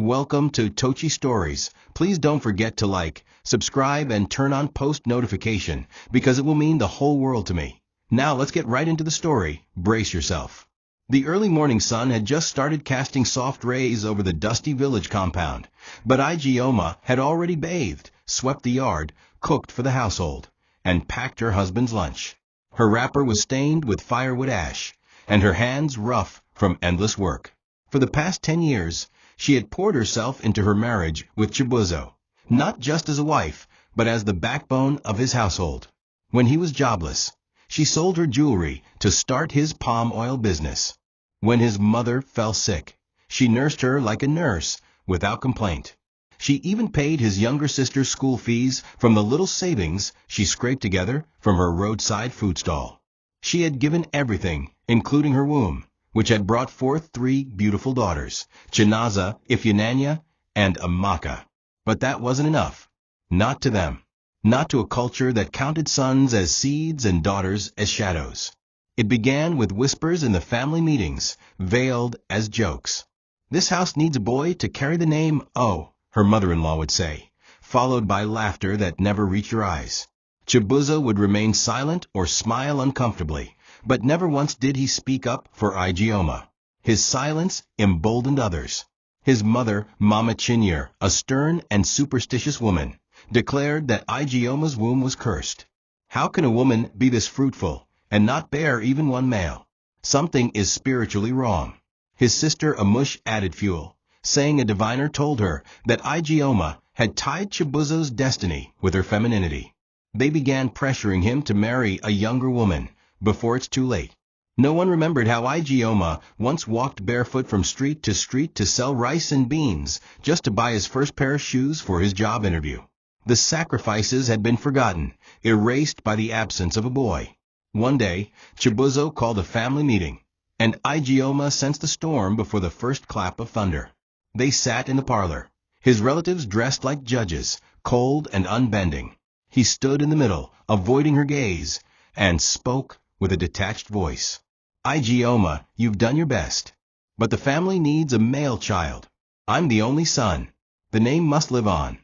Welcome to TOCHI Stories. Please don't forget to like, subscribe, and turn on post notification because it will mean the whole world to me. Now let's get right into the story. Brace yourself. The early morning sun had just started casting soft rays over the dusty village compound, but Ijeoma had already bathed, swept the yard, cooked for the household, and packed her husband's lunch. Her wrapper was stained with firewood ash, and her hands rough from endless work. For the past 10 years, she had poured herself into her marriage with Chibuzo, not just as a wife, but as the backbone of his household. When he was jobless, she sold her jewelry to start his palm oil business. When his mother fell sick, she nursed her like a nurse, without complaint. She even paid his younger sister's school fees from the little savings she scraped together from her roadside food stall. She had given everything, including her womb, which had brought forth 3 beautiful daughters, Chibuzo, Ijeoma, and Amaka. But that wasn't enough. Not to them. Not to a culture that counted sons as seeds and daughters as shadows. It began with whispers in the family meetings, veiled as jokes. "This house needs a boy to carry the name O," her mother-in-law would say, followed by laughter that never reached her eyes. Chibuzo would remain silent or smile uncomfortably, but never once did he speak up for Ijeoma. His silence emboldened others. His mother, Mama Chinyere, a stern and superstitious woman, declared that Ijeoma's womb was cursed. How can a woman be this fruitful and not bear even one male? Something is spiritually wrong. His sister Amush added fuel, saying a diviner told her that Ijeoma had tied Chibuzo's destiny with her femininity. They began pressuring him to marry a younger woman, before it's too late. No one remembered how Ijeoma once walked barefoot from street to sell rice and beans just to buy his first pair of shoes for his job interview. The sacrifices had been forgotten, erased by the absence of a boy. One day, Chibuzo called a family meeting, and Ijeoma sensed the storm before the first clap of thunder. They sat in the parlor, his relatives dressed like judges, cold and unbending. He stood in the middle, avoiding her gaze, and spoke with a detached voice. "Ijeoma, you've done your best. But the family needs a male child. I'm the only son. The name must live on."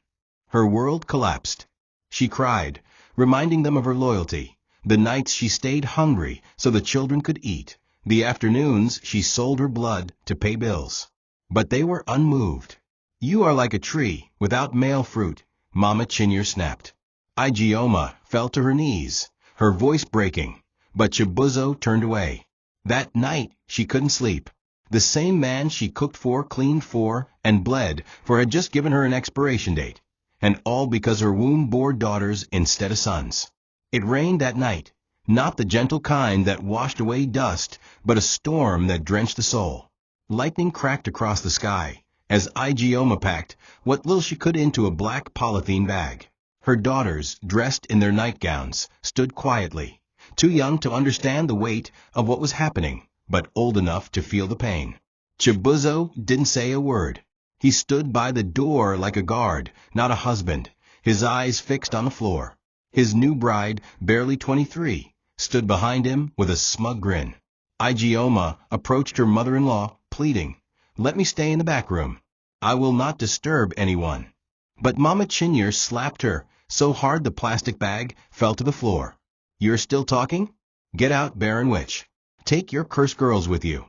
Her world collapsed. She cried, reminding them of her loyalty, the nights she stayed hungry so the children could eat, the afternoons she sold her blood to pay bills. But they were unmoved. "You are like a tree without male fruit," Mama Chinyere snapped. Ijeoma fell to her knees, her voice breaking, but Chibuzo turned away. That night she couldn't sleep. The same man she cooked for, cleaned for, and bled for had just given her an expiration date, and all because her womb bore daughters instead of sons. It rained that night, not the gentle kind that washed away dust, but a storm that drenched the soul. Lightning cracked across the sky as Ijeoma packed what little she could into a black polythene bag. Her daughters, dressed in their nightgowns, stood quietly, too young to understand the weight of what was happening, but old enough to feel the pain. Chibuzo didn't say a word. He stood by the door like a guard, not a husband, his eyes fixed on the floor. His new bride, barely 23, stood behind him with a smug grin. Ijeoma approached her mother-in-law, pleading, "Let me stay in the back room. I will not disturb anyone." But Mama Chinyere slapped her so hard the plastic bag fell to the floor. "You're still talking? Get out, barren witch. Take your cursed girls with you."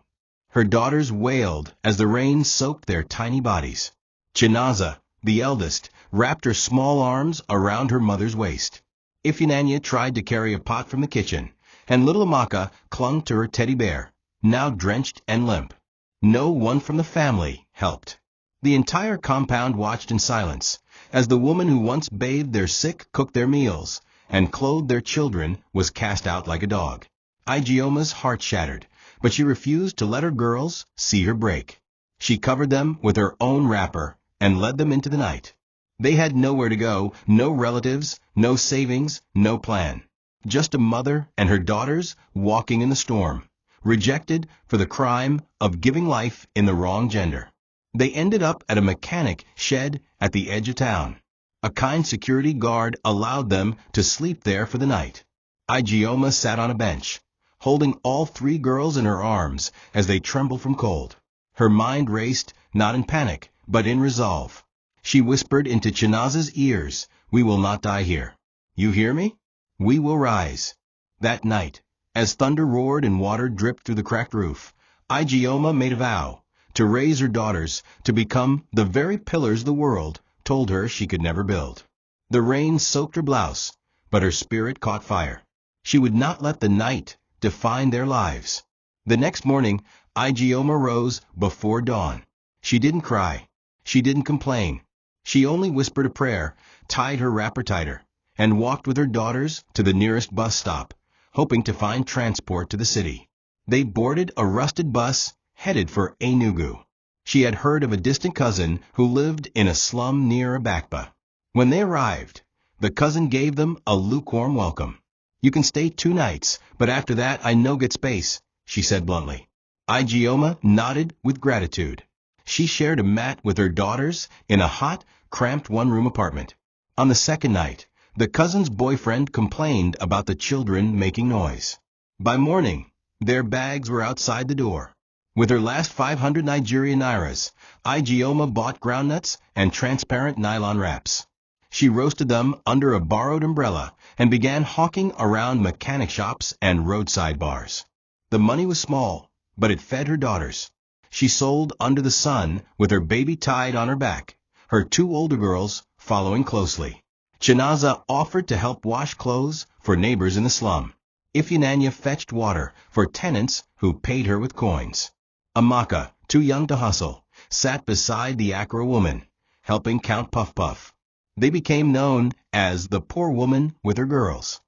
Her daughters wailed as the rain soaked their tiny bodies. Chibuzo, the eldest, wrapped her small arms around her mother's waist. Ijeoma tried to carry a pot from the kitchen, and little Amaka clung to her teddy bear, now drenched and limp. No one from the family helped. The entire compound watched in silence, as the woman who once bathed their sick, cooked their meals, and clothed their children was cast out like a dog. Ijeoma's heart shattered, but she refused to let her girls see her break. She covered them with her own wrapper and led them into the night. They had nowhere to go, no relatives, no savings, no plan. Just a mother and her daughters walking in the storm, rejected for the crime of giving life in the wrong gender. They ended up at a mechanic shed at the edge of town. A kind security guard allowed them to sleep there for the night. Ijeoma sat on a bench, holding all 3 girls in her arms as they trembled from cold. Her mind raced, not in panic, but in resolve. She whispered into Chinaza's ears, "We will not die here. You hear me? We will rise." That night, as thunder roared and water dripped through the cracked roof, Ijeoma made a vow to raise her daughters to become the very pillars the world told her she could never build. The rain soaked her blouse, but her spirit caught fire. She would not let the night define their lives. The next morning, Ijeoma rose before dawn. She didn't cry. She didn't complain. She only whispered a prayer, tied her wrapper tighter, and walked with her daughters to the nearest bus stop, hoping to find transport to the city. They boarded a rusted bus headed for Enugu. She had heard of a distant cousin who lived in a slum near Abakpa. When they arrived, the cousin gave them a lukewarm welcome. "You can stay 2 nights, but after that I no get space," she said bluntly. Ijeoma nodded with gratitude. She shared a mat with her daughters in a hot, cramped one-room apartment. On the second night, the cousin's boyfriend complained about the children making noise. By morning, their bags were outside the door. With her last 500 Nigerian nairas, Ijeoma bought groundnuts and transparent nylon wraps. She roasted them under a borrowed umbrella and began hawking around mechanic shops and roadside bars. The money was small, but it fed her daughters. She sold under the sun with her baby tied on her back, her 2 older girls following closely. Chinaza offered to help wash clothes for neighbors in the slum. Ifunanya fetched water for tenants who paid her with coins. Amaka, too young to hustle, sat beside the Accra woman, helping count puff-puff. They became known as the poor woman with her girls.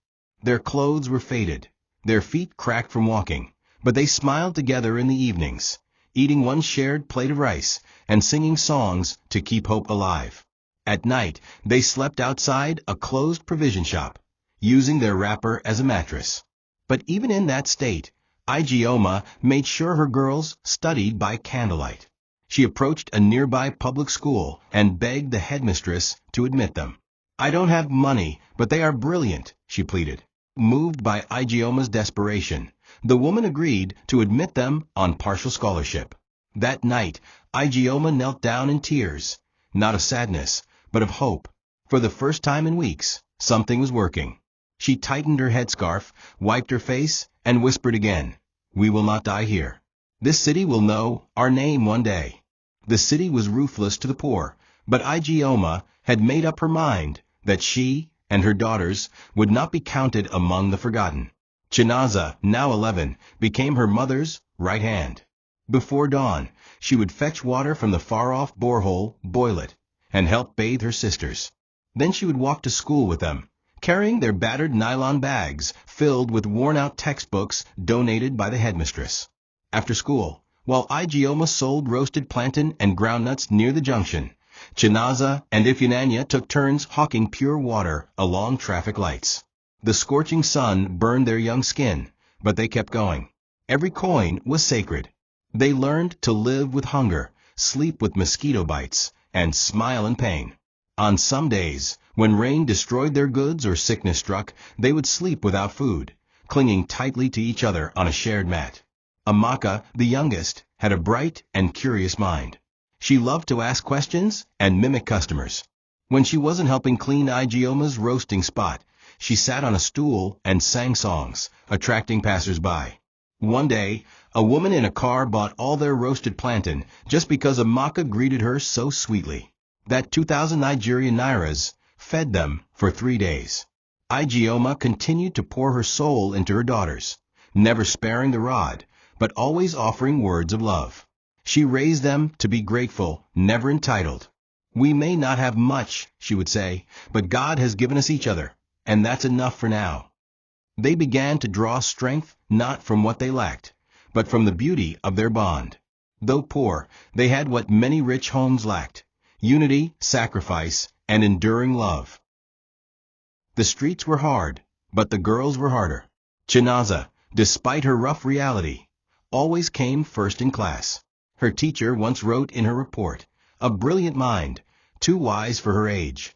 Their clothes were faded, their feet cracked from walking, but they smiled together in the evenings, eating one shared plate of rice and singing songs to keep hope alive. At night, they slept outside a closed provision shop, using their wrapper as a mattress. But even in that state, Ijeoma made sure her girls studied by candlelight. She approached a nearby public school and begged the headmistress to admit them. "I don't have money, but they are brilliant," she pleaded. Moved by Ijeoma's desperation, the woman agreed to admit them on partial scholarship. That night, Ijeoma knelt down in tears, not of sadness, but of hope. For the first time in weeks, something was working. She tightened her headscarf, wiped her face, and whispered again, "We will not die here. This city will know our name one day." The city was ruthless to the poor, but Ijeoma had made up her mind that she and her daughters would not be counted among the forgotten. Chinaza, now 11, became her mother's right hand. Before dawn, she would fetch water from the far-off borehole, boil it, and help bathe her sisters. Then she would walk to school with them, carrying their battered nylon bags filled with worn-out textbooks donated by the headmistress. After school, while Ijeoma sold roasted plantain and groundnuts near the junction, Chinaza and Ifunanya took turns hawking pure water along traffic lights. The scorching sun burned their young skin, but they kept going. Every coin was sacred. They learned to live with hunger, sleep with mosquito bites, and smile in pain. On some days, when rain destroyed their goods or sickness struck, they would sleep without food, clinging tightly to each other on a shared mat. Amaka, the youngest, had a bright and curious mind. She loved to ask questions and mimic customers. When she wasn't helping clean Ijeoma's roasting spot, she sat on a stool and sang songs, attracting passers-by. One day, a woman in a car bought all their roasted plantain just because Amaka greeted her so sweetly. That 2,000 Nigerian nairas fed them for 3 days. Ijeoma continued to pour her soul into her daughters, never sparing the rod, but always offering words of love. She raised them to be grateful, never entitled. "We may not have much," she would say, "but God has given us each other, and that's enough for now." They began to draw strength not from what they lacked, but from the beauty of their bond. Though poor, they had what many rich homes lacked: unity, sacrifice, and enduring love. The streets were hard, but the girls were harder. Chinaza, despite her rough reality, always came first in class. Her teacher once wrote in her report, "A brilliant mind, too wise for her age."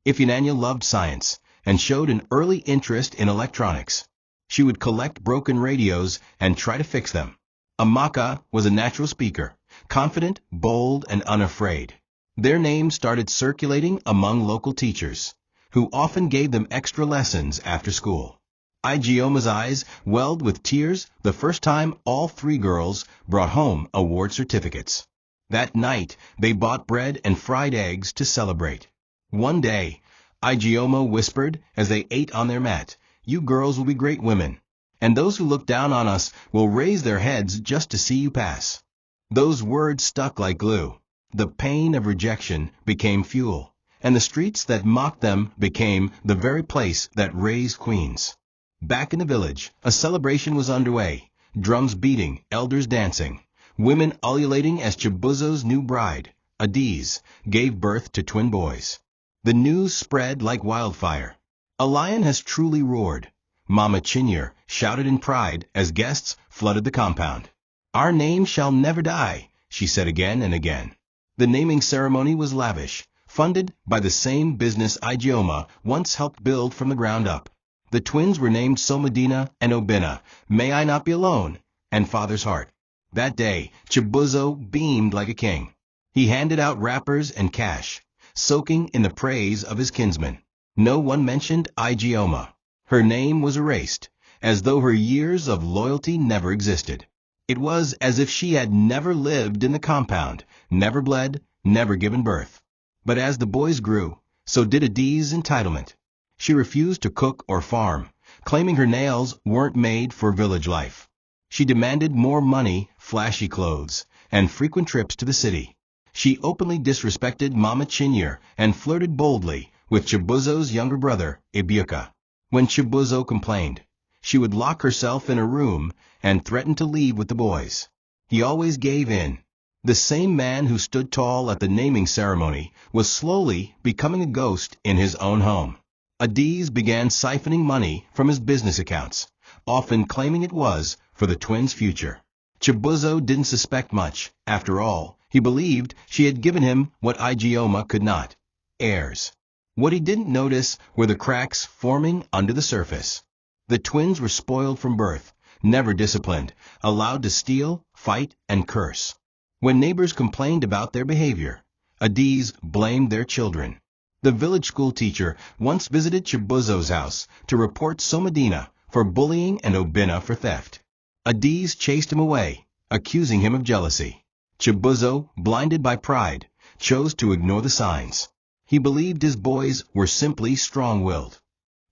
Ifunanya loved science and showed an early interest in electronics. She would collect broken radios and try to fix them. Amaka was a natural speaker, confident, bold, and unafraid. Their names started circulating among local teachers, who often gave them extra lessons after school. Ijeoma's eyes welled with tears the first time all three girls brought home award certificates. That night, they bought bread and fried eggs to celebrate. One day, Ijeoma whispered as they ate on their mat, "You girls will be great women, and those who look down on us will raise their heads just to see you pass." Those words stuck like glue. The pain of rejection became fuel, and the streets that mocked them became the very place that raised queens. Back in the village, a celebration was underway, drums beating, elders dancing, women ululating as Chibuzo's new bride, Adiz, gave birth to twin boys. The news spread like wildfire. "A lion has truly roared," Mama Chinyere shouted in pride as guests flooded the compound. "Our name shall never die," she said again and again. The naming ceremony was lavish, funded by the same business Ijeoma once helped build from the ground up. The twins were named Somedina and Obinna, "May I not be alone," and Father's Heart. That day, Chibuzo beamed like a king. He handed out wrappers and cash, soaking in the praise of his kinsmen. No one mentioned Ijeoma. Her name was erased, as though her years of loyalty never existed. It was as if she had never lived in the compound, never bled, never given birth. But as the boys grew, so did Adiz's entitlement. She refused to cook or farm, claiming her nails weren't made for village life. She demanded more money, flashy clothes, and frequent trips to the city. She openly disrespected Mama Chinyere and flirted boldly with Chibuzo's younger brother, Ibuka. When Chibuzo complained, she would lock herself in a room and threaten to leave with the boys. He always gave in. The same man who stood tall at the naming ceremony was slowly becoming a ghost in his own home. Adiz began siphoning money from his business accounts, often claiming it was for the twins' future. Chibuzo didn't suspect much. After all, he believed she had given him what Ijeoma could not: heirs. What he didn't notice were the cracks forming under the surface. The twins were spoiled from birth, never disciplined, allowed to steal, fight, and curse. When neighbors complained about their behavior, Adiz blamed their children. The village school teacher once visited Chibuzo's house to report Somedina for bullying and Obinna for theft. Adiz chased him away, accusing him of jealousy. Chibuzo, blinded by pride, chose to ignore the signs. He believed his boys were simply strong-willed.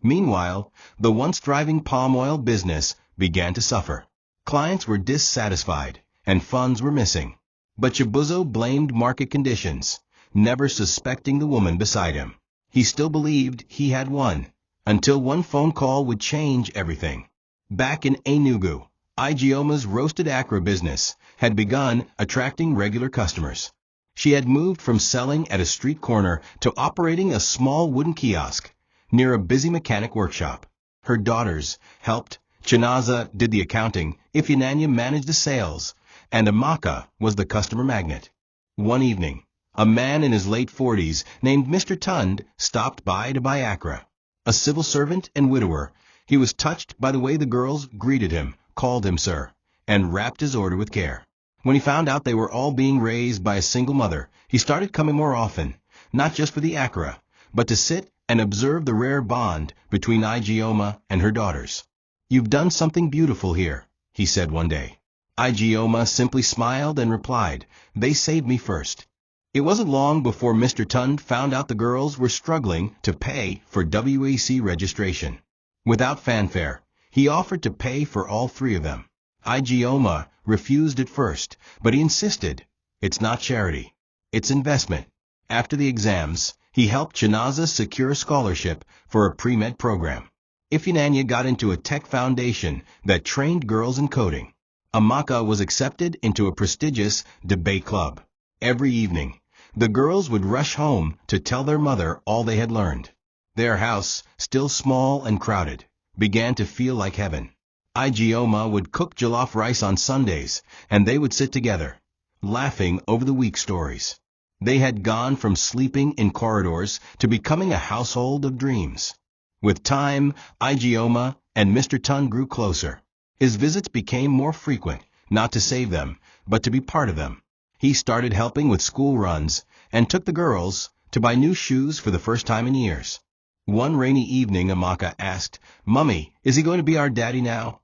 Meanwhile, the once thriving palm oil business began to suffer. Clients were dissatisfied, and funds were missing. But Chibuzo blamed market conditions, never suspecting the woman beside him. He still believed he had won, until one phone call would change everything. Back in Enugu, Ijeoma's roasted akra business had begun attracting regular customers. She had moved from selling at a street corner to operating a small wooden kiosk near a busy mechanic workshop. Her daughters helped. Chinaza did the accounting, Ifunanya managed the sales, and Amaka was the customer magnet. One evening, a man in his late 40s named Mr. Tund stopped by to buy akra. A civil servant and widower, he was touched by the way the girls greeted him, called him sir, and wrapped his order with care. When he found out they were all being raised by a single mother, he started coming more often, not just for the akra, but to sit and observe the rare bond between Ijeoma and her daughters. "You've done something beautiful here," he said one day. Ijeoma simply smiled and replied, "They saved me first." It wasn't long before Mr. Tund found out the girls were struggling to pay for WAC registration. Without fanfare, he offered to pay for all three of them. Ijeoma refused at first, but he insisted, "It's not charity, it's investment." After the exams, he helped Chinaza secure a scholarship for a pre-med program. Ifunanya got into a tech foundation that trained girls in coding. Amaka was accepted into a prestigious debate club. Every evening, the girls would rush home to tell their mother all they had learned. Their house, still small and crowded, began to feel like heaven. Ijeoma would cook jollof rice on Sundays, and they would sit together, laughing over the week stories. They had gone from sleeping in corridors to becoming a household of dreams. With time, Ijeoma and Mr. Tund grew closer. His visits became more frequent, not to save them, but to be part of them. He started helping with school runs and took the girls to buy new shoes for the first time in years. One rainy evening, Amaka asked, "Mummy, is he going to be our daddy now?"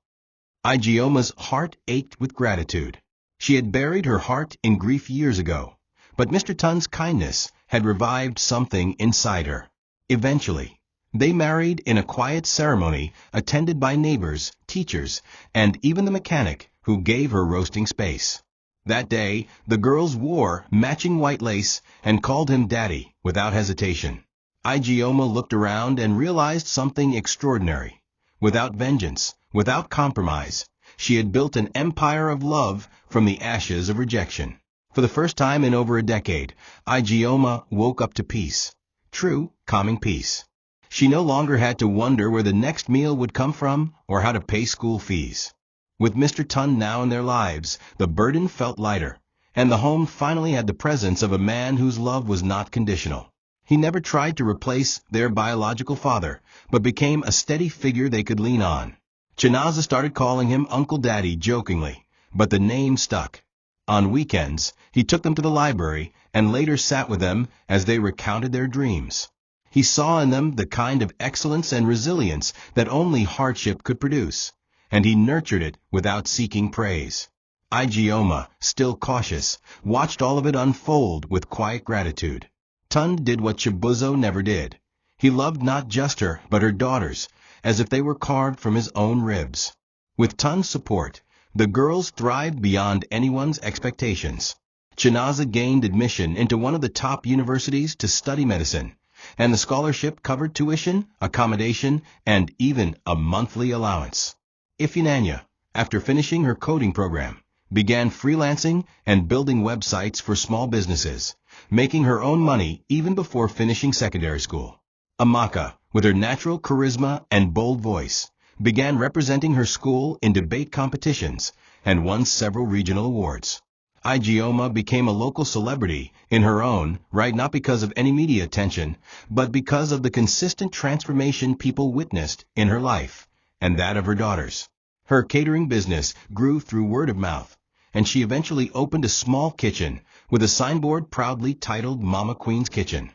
Ijeoma's heart ached with gratitude. She had buried her heart in grief years ago, but Mr. Tun's kindness had revived something inside her. Eventually, they married in a quiet ceremony attended by neighbors, teachers, and even the mechanic who gave her roasting space. That day, the girls wore matching white lace and called him Daddy without hesitation. Ijeoma looked around and realized something extraordinary. Without vengeance, without compromise, she had built an empire of love from the ashes of rejection. For the first time in over a decade, Ijeoma woke up to peace. True, calming peace. She no longer had to wonder where the next meal would come from or how to pay school fees. With Mr. Tun now in their lives, the burden felt lighter, and the home finally had the presence of a man whose love was not conditional. He never tried to replace their biological father, but became a steady figure they could lean on. Chinaza started calling him Uncle Daddy jokingly, but the name stuck. On weekends, he took them to the library and later sat with them as they recounted their dreams. He saw in them the kind of excellence and resilience that only hardship could produce, and he nurtured it without seeking praise. Ijeoma, still cautious, watched all of it unfold with quiet gratitude. Tun did what Chibuzo never did. He loved not just her, but her daughters, as if they were carved from his own ribs. With Tun's support, the girls thrived beyond anyone's expectations. Chinaza gained admission into one of the top universities to study medicine, and the scholarship covered tuition, accommodation, and even a monthly allowance. Ifunanya, after finishing her coding program, began freelancing and building websites for small businesses, making her own money even before finishing secondary school. Amaka, with her natural charisma and bold voice, began representing her school in debate competitions and won several regional awards. Ijeoma became a local celebrity in her own right, not because of any media attention, but because of the consistent transformation people witnessed in her life and that of her daughters. Her catering business grew through word of mouth, and she eventually opened a small kitchen with a signboard proudly titled Mama Queen's Kitchen.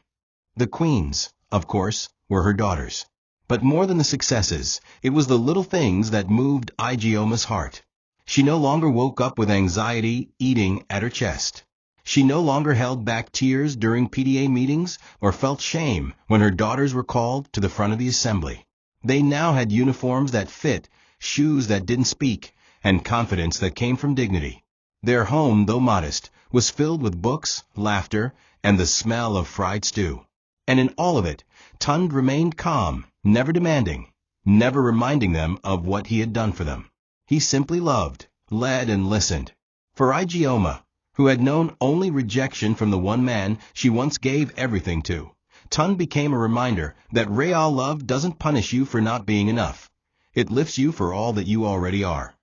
The queens, of course, were her daughters. But more than the successes, it was the little things that moved Ijeoma's heart. She no longer woke up with anxiety eating at her chest. She no longer held back tears during PTA meetings or felt shame when her daughters were called to the front of the assembly. They now had uniforms that fit, shoes that didn't speak, and confidence that came from dignity. Their home, though modest, was filled with books, laughter, and the smell of fried stew. And in all of it, Tund remained calm, never demanding, never reminding them of what he had done for them. He simply loved, led, and listened. For Ijeoma, who had known only rejection from the one man she once gave everything to, Tund became a reminder that real love doesn't punish you for not being enough. It lifts you for all that you already are.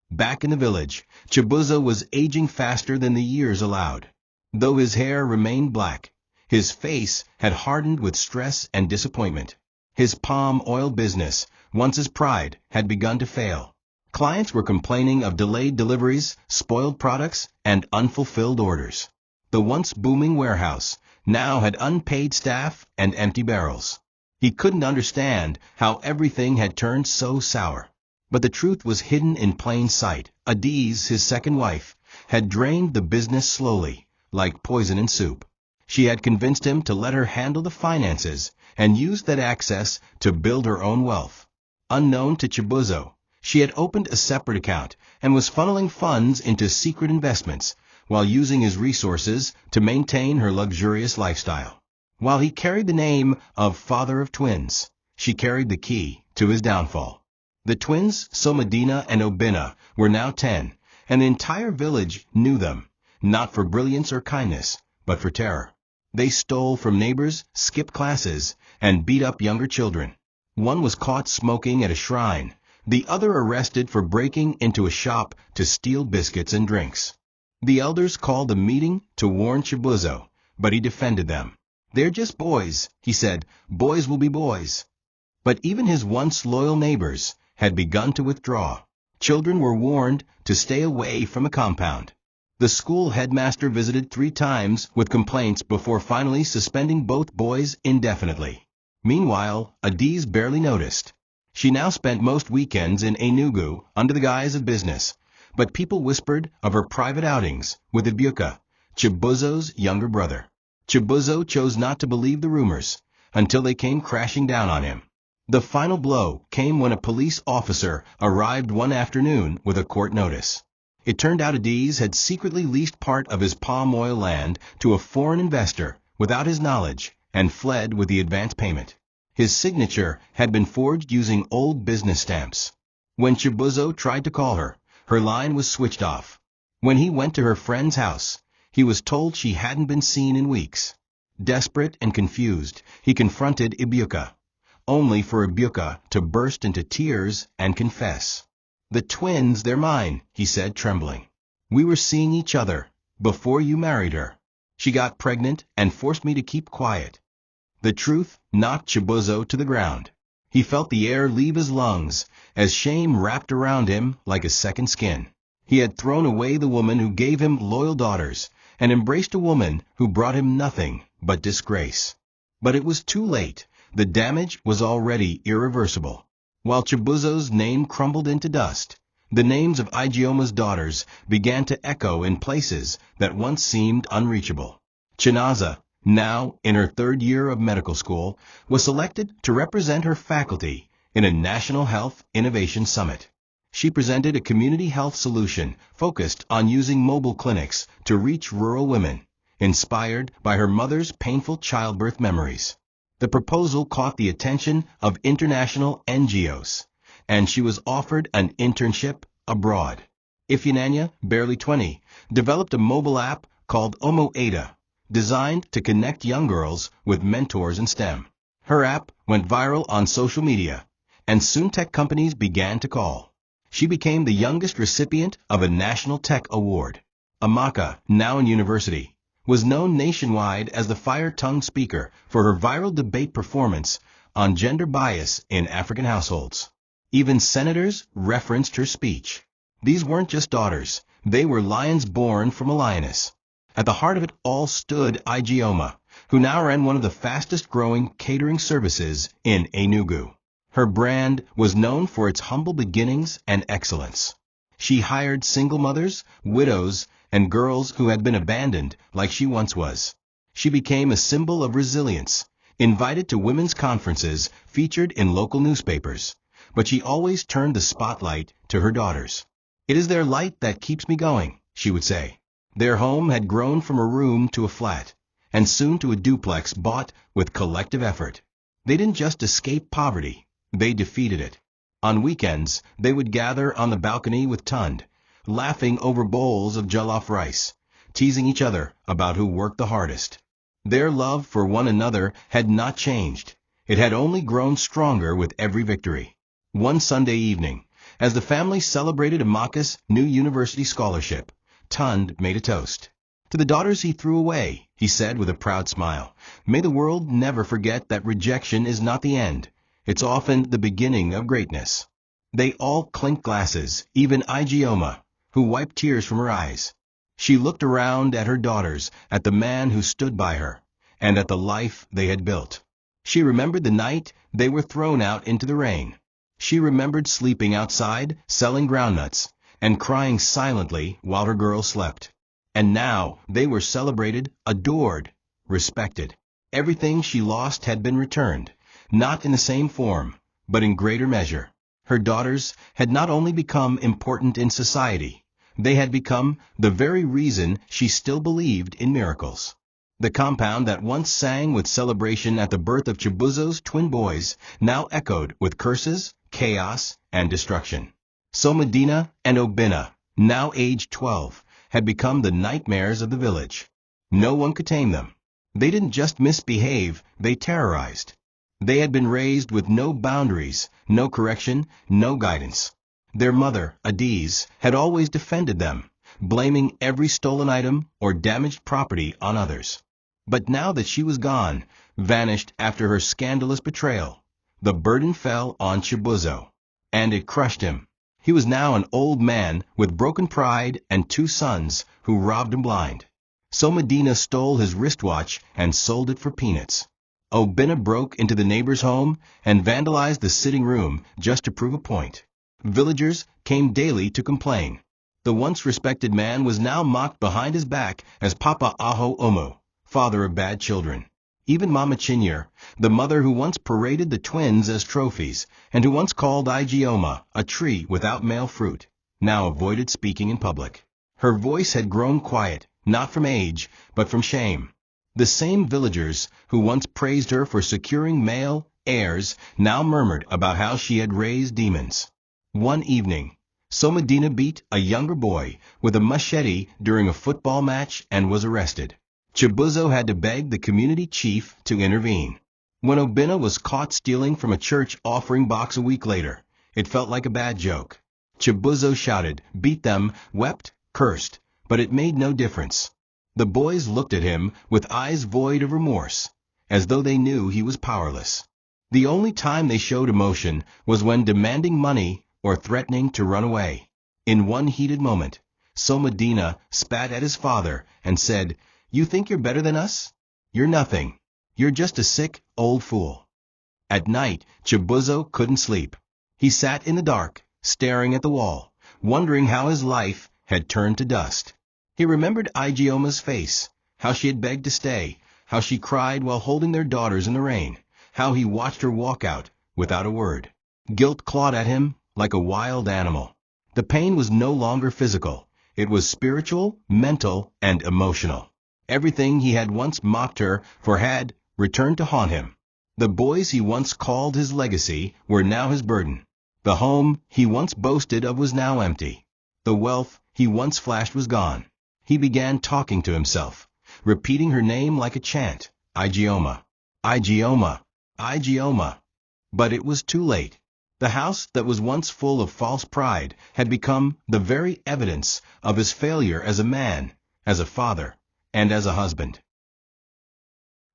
Back in the village, Chibuzo was aging faster than the years allowed. Though his hair remained black, his face had hardened with stress and disappointment. His palm oil business, once his pride, had begun to fail. Clients were complaining of delayed deliveries, spoiled products, and unfulfilled orders. The once booming warehouse now had unpaid staff and empty barrels. He couldn't understand how everything had turned so sour. But the truth was hidden in plain sight. Adiz, his second wife, had drained the business slowly, like poison in soup. She had convinced him to let her handle the finances and used that access to build her own wealth. Unknown to Chibuzo, she had opened a separate account and was funneling funds into secret investments while using his resources to maintain her luxurious lifestyle. While he carried the name of father of twins, she carried the key to his downfall. The twins, Somadina and Obina, were now 10, and the entire village knew them, not for brilliance or kindness, but for terror. They stole from neighbors, skipped classes, and beat up younger children. One was caught smoking at a shrine, the other arrested for breaking into a shop to steal biscuits and drinks. The elders called a meeting to warn Chibuzo, but he defended them. "They're just boys," he said. "Boys will be boys." But even his once loyal neighbors had begun to withdraw. Children were warned to stay away from the compound. The school headmaster visited 3 times with complaints before finally suspending both boys indefinitely. Meanwhile, Adiz barely noticed. She now spent most weekends in Enugu under the guise of business, but people whispered of her private outings with Ibuka, Chibuzo's younger brother. Chibuzo chose not to believe the rumors until they came crashing down on him. The final blow came when a police officer arrived one afternoon with a court notice. It turned out Adiz had secretly leased part of his palm oil land to a foreign investor without his knowledge and fled with the advance payment. His signature had been forged using old business stamps. When Chibuzo tried to call her, her line was switched off. When he went to her friend's house, he was told she hadn't been seen in weeks. Desperate and confused, he confronted Ibuka, only for Ibuka to burst into tears and confess. "The twins, they're mine," he said, trembling. "We were seeing each other before you married her. She got pregnant and forced me to keep quiet." The truth knocked Chibuzo to the ground. He felt the air leave his lungs as shame wrapped around him like a second skin. He had thrown away the woman who gave him loyal daughters and embraced a woman who brought him nothing but disgrace. But it was too late. The damage was already irreversible. While Chibuzo's name crumbled into dust, the names of Ijeoma's daughters began to echo in places that once seemed unreachable. Chinaza, now in her 3rd year of medical school, was selected to represent her faculty in a National Health Innovation Summit. She presented a community health solution focused on using mobile clinics to reach rural women, inspired by her mother's painful childbirth memories. The proposal caught the attention of international NGOs, and she was offered an internship abroad. Ifeanyi, barely 20, developed a mobile app called Omo Ada, designed to connect young girls with mentors in STEM. Her app went viral on social media, and soon tech companies began to call. She became the youngest recipient of a National Tech Award. Amaka, now in university, was known nationwide as the fire-tongued speaker for her viral debate performance on gender bias in African households. Even senators referenced her speech. These weren't just daughters, they were lions born from a lioness. At the heart of it all stood Ijeoma, who now ran one of the fastest-growing catering services in Enugu. Her brand was known for its humble beginnings and excellence. She hired single mothers, widows, and girls who had been abandoned like she once was. She became a symbol of resilience, invited to women's conferences featured in local newspapers, but she always turned the spotlight to her daughters. "It is their light that keeps me going," she would say. Their home had grown from a room to a flat, and soon to a duplex bought with collective effort. They didn't just escape poverty, they defeated it. On weekends, they would gather on the balcony with Tund, laughing over bowls of jollof rice, teasing each other about who worked the hardest. Their love for one another had not changed. It had only grown stronger with every victory. One Sunday evening, as the family celebrated Amaka's new university scholarship, Tund made a toast. "To the daughters he threw away," he said with a proud smile, "may the world never forget that rejection is not the end. It's often the beginning of greatness." They all clinked glasses, even Ijeoma, who wiped tears from her eyes. She looked around at her daughters, at the man who stood by her, and at the life they had built. She remembered the night they were thrown out into the rain. She remembered sleeping outside, selling groundnuts, and crying silently while her girls slept. And now they were celebrated, adored, respected. Everything she lost had been returned, not in the same form, but in greater measure. Her daughters had not only become important in society, they had become the very reason she still believed in miracles. The compound that once sang with celebration at the birth of Chibuzo's twin boys now echoed with curses, chaos, and destruction. So Medina and Obinna, now aged 12, had become the nightmares of the village. No one could tame them. They didn't just misbehave, they terrorized. They had been raised with no boundaries, no correction, no guidance. Their mother, Adiz, had always defended them, blaming every stolen item or damaged property on others. But now that she was gone, vanished after her scandalous betrayal, the burden fell on Chibuzo, and it crushed him. He was now an old man with broken pride and 2 sons who robbed him blind. So Medina stole his wristwatch and sold it for peanuts. Obina broke into the neighbor's home and vandalized the sitting room just to prove a point. Villagers came daily to complain. The once respected man was now mocked behind his back as Papa Aho Omo, father of bad children. Even Mama Chinyere, the mother who once paraded the twins as trophies and who once called Ijeoma a tree without male fruit, now avoided speaking in public. Her voice had grown quiet, not from age, but from shame. The same villagers who once praised her for securing male heirs now murmured about how she had raised demons. One evening, Medina beat a younger boy with a machete during a football match and was arrested. Chibuzo had to beg the community chief to intervene. When Obina was caught stealing from a church offering box a week later, it felt like a bad joke. Chibuzo shouted, beat them, wept, cursed, but it made no difference. The boys looked at him with eyes void of remorse, as though they knew he was powerless. The only time they showed emotion was when demanding money or threatening to run away. In one heated moment, Medina spat at his father and said, "You think you're better than us? You're nothing. You're just a sick, old fool." At night, Chibuzo couldn't sleep. He sat in the dark, staring at the wall, wondering how his life had turned to dust. He remembered Ijeoma's face, how she had begged to stay, how she cried while holding their daughters in the rain, how he watched her walk out without a word. Guilt clawed at him like a wild animal. The pain was no longer physical. It was spiritual, mental, and emotional. Everything he had once mocked her for had returned to haunt him. The boys he once called his legacy were now his burden. The home he once boasted of was now empty. The wealth he once flashed was gone. He began talking to himself, repeating her name like a chant, Ijeoma, Ijeoma, Ijeoma. But it was too late. The house that was once full of false pride had become the very evidence of his failure as a man, as a father, and as a husband.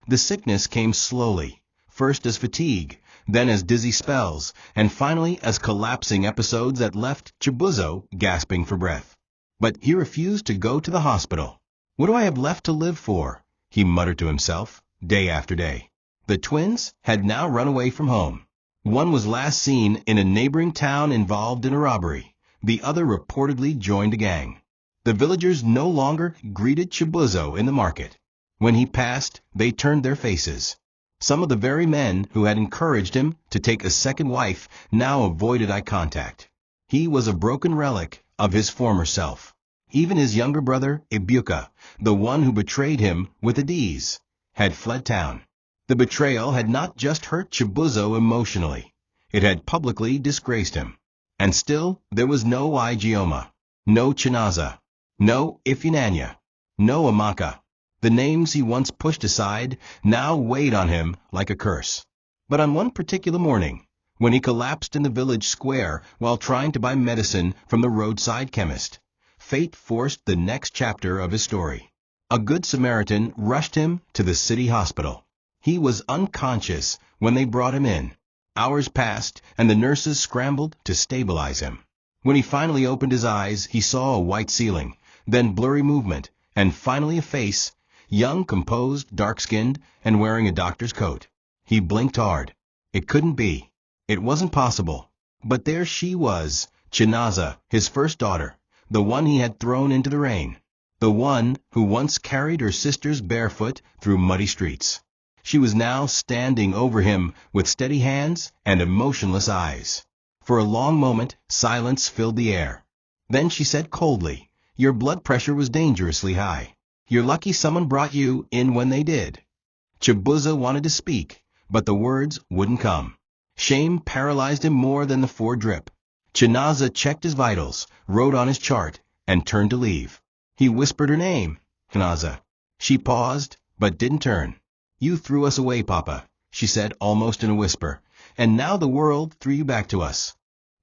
The sickness came slowly, first as fatigue, then as dizzy spells, and finally as collapsing episodes that left Chibuzo gasping for breath. But he refused to go to the hospital. "What do I have left to live for?" he muttered to himself, day after day. The twins had now run away from home. One was last seen in a neighboring town involved in a robbery. The other reportedly joined a gang. The villagers no longer greeted Chibuzo in the market. When he passed, they turned their faces. Some of the very men who had encouraged him to take a second wife now avoided eye contact. He was a broken relic of his former self. Even his younger brother, Ibuka, the one who betrayed him with Adiz, had fled town. The betrayal had not just hurt Chibuzo emotionally. It had publicly disgraced him. And still there was no Ijeoma, no Chinaza, no Ifunanya, no Amaka. The names he once pushed aside now weighed on him like a curse. But on one particular morning, when he collapsed in the village square while trying to buy medicine from the roadside chemist, fate forced the next chapter of his story. A good Samaritan rushed him to the city hospital. He was unconscious when they brought him in. Hours passed, and the nurses scrambled to stabilize him. When he finally opened his eyes, he saw a white ceiling, then blurry movement, and finally a face, young, composed, dark-skinned, and wearing a doctor's coat. He blinked hard. It couldn't be. It wasn't possible. But there she was, Chinaza, his first daughter, the one he had thrown into the rain, the one who once carried her sisters barefoot through muddy streets. She was now standing over him with steady hands and emotionless eyes. For a long moment, silence filled the air. Then she said coldly, "Your blood pressure was dangerously high. You're lucky someone brought you in when they did." Chibuzo wanted to speak, but the words wouldn't come. Shame paralyzed him more than the foredrip. Chinaza checked his vitals, wrote on his chart, and turned to leave. He whispered her name, Chinaza. She paused, but didn't turn. "You threw us away, Papa," she said almost in a whisper, "and now the world threw you back to us."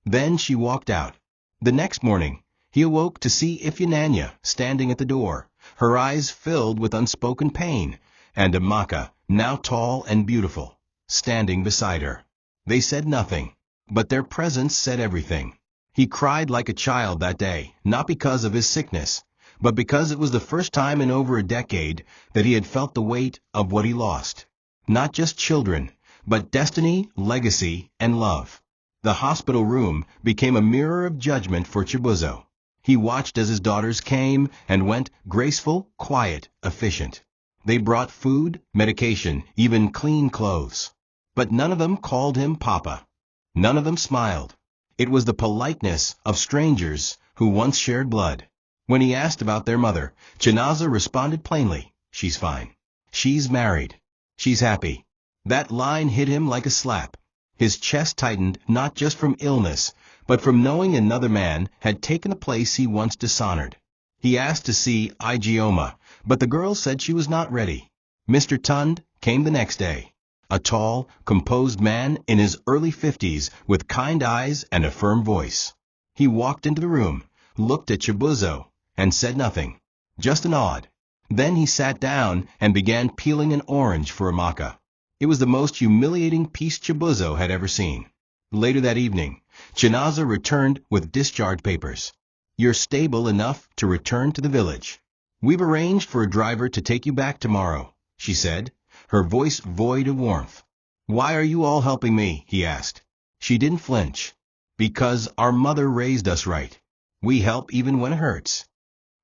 Then she walked out. The next morning, he awoke to see Ifunanya standing at the door, her eyes filled with unspoken pain, and Amaka, now tall and beautiful, standing beside her. They said nothing, but their presence said everything. He cried like a child that day, not because of his sickness, but because it was the first time in over a decade that he had felt the weight of what he lost. Not just children, but destiny, legacy, and love. The hospital room became a mirror of judgment for Chibuzo. He watched as his daughters came and went, graceful, quiet, efficient. They brought food, medication, even clean clothes. But none of them called him Papa. None of them smiled. It was the politeness of strangers who once shared blood. When he asked about their mother, Chibuzo responded plainly, "She's fine. She's married. She's happy." That line hit him like a slap. His chest tightened not just from illness, but from knowing another man had taken a place he once dishonored. He asked to see Ijeoma, but the girl said she was not ready. Mr. Tund came the next day. A tall, composed man in his early 50s with kind eyes and a firm voice. He walked into the room, looked at Chibuzo, and said nothing, just a nod. Then he sat down and began peeling an orange for Amaka. It was the most humiliating piece Chibuzo had ever seen. Later that evening, Chibuzo returned with discharge papers. "You're stable enough to return to the village. We've arranged for a driver to take you back tomorrow," she said, her voice void of warmth. "Why are you all helping me?" he asked. She didn't flinch. "Because our mother raised us right. We help even when it hurts."